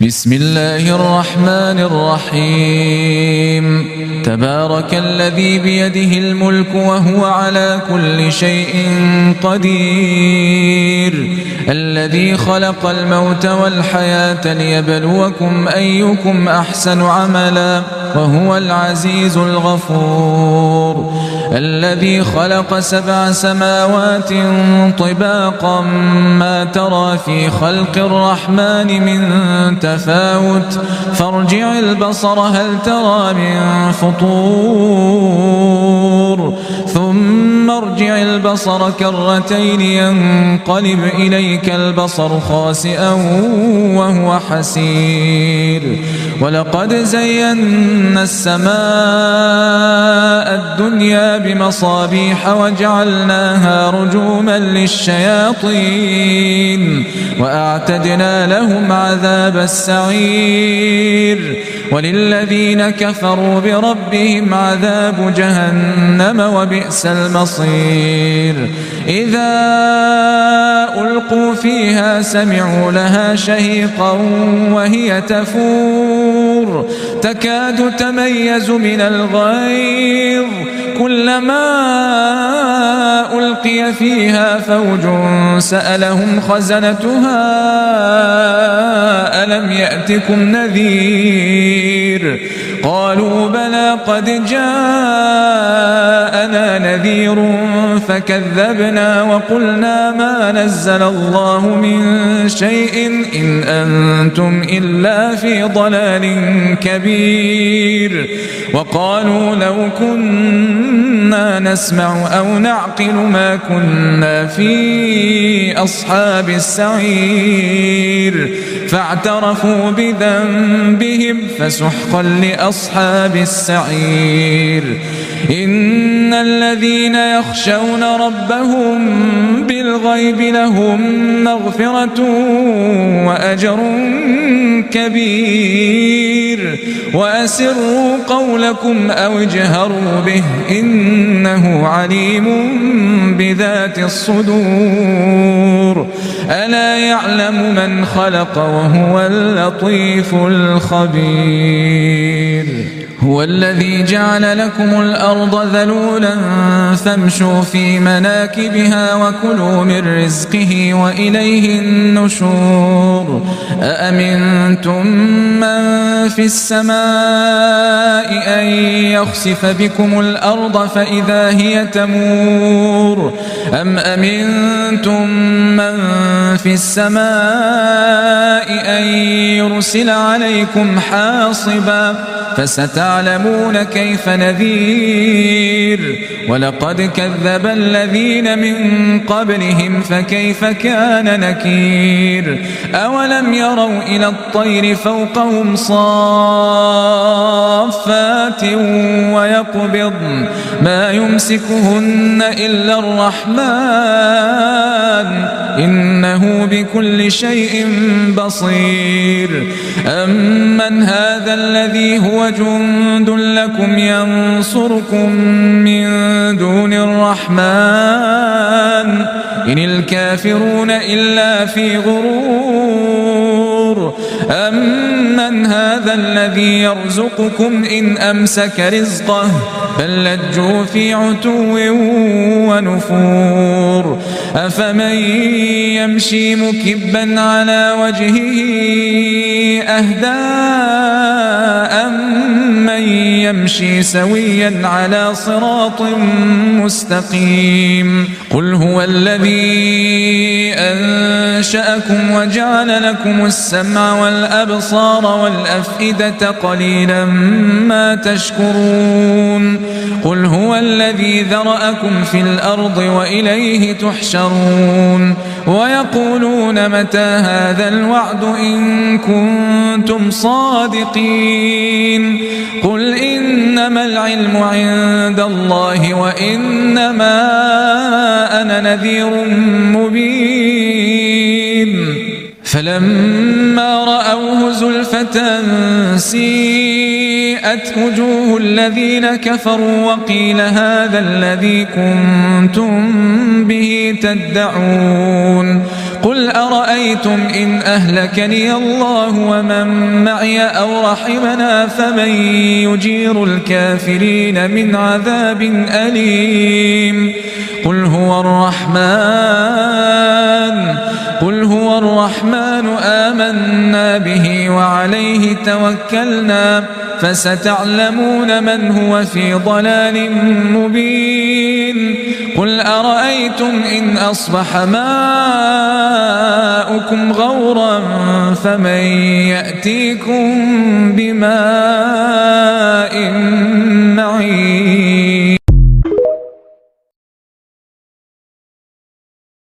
بسم الله الرحمن الرحيم تبارك الذي بيده الملك وهو على كل شيء قدير الذي خلق الموت والحياة ليبلوكم أيكم أحسن عملا وهو العزيز الغفور الذي خلق 7 سماوات طباقا ما ترى في خلق الرحمن من تفاوت فارجع البصر هل ترى من فطور ثم ارجع البصر كرتين ينقلب إليك البصر خاسئا وهو حسير ولقد زينا السماء الدنيا بمصابيح وجعلناها رجوما للشياطين وأعتدنا لهم عذاب السعير وللذين كفروا بربهم عذاب جهنم وبئس المصير إذا ألقوا فيها سمعوا لها شهيقا وهي تفور تكاد تميز من الغيظ كلما ألقي فيها فوج سألهم خزنتها ألم يأتكم نذير قالوا بلى قد جاءنا نذير فكذبنا وقلنا ما نزل الله من شيء إن أنتم إلا في ضلال كبير وقالوا لو كنا نسمع أو نعقل ما كنا في أصحاب السعير فاعترفوا بذنبهم فسحقا لأصحاب السعير إن الذين يخشون ربهم بالغيب لهم مغفرة وأجر كبير وأسروا قولكم أو اجهروا به إنه عليم بذات الصدور ألا يعلم من خلق وهو اللطيف الخبير هو الذي جعل لكم الأرض ذلولا فامشوا في مناكبها وكلوا من رزقه وإليه النشور أأمنتم من في السماء أن يخسف بكم الأرض فإذا هي تمور أم أمنتم من في السماء أن يرسل عليكم حاصبا فستعلمون كيف نذير ولقد كذب الذين من قبلهم فكيف كان نكير أولم يروا إلى الطير فوقهم صافات ويقبضن ما يمسكهن إلا الرحمن إنه بكل شيء بصير أمن هذا الذي هو جند لكم ينصركم من دون الرحمن إن الكافرون إلا في غرور أمن هذا الذي يرزقكم إن أمسك رزقه بل لجوا في عتو ونفور أفمن يمشي مكبا على وجهه أهدى أمن يمشي سويا على صراط مستقيم قل هو الذي أنشأكم وجعل لكم السمع والأبصار والأفئدة قليلا ما تشكرون قل هو الذي ذرأكم في الأرض وإليه تحشرون ويقولون متى هذا الوعد إن كنتم صادقين قل إنما العلم عند الله وإنما أنا نذير مبين فلما فلما رأوه زلفة سيئت وجوه الذين كفروا وقيل هذا الذي كنتم به تدعون قل أرأيتم إن أهلكني الله ومن معي أو رحمنا فمن يجير الكافرين من عذاب أليم قل هو الرحمن آمنا به وعليه توكلنا فستعلمون من هو في ضلال مبين قل أرأيتم إن أصبح ماؤكم غورا فمن يأتيكم بماء معين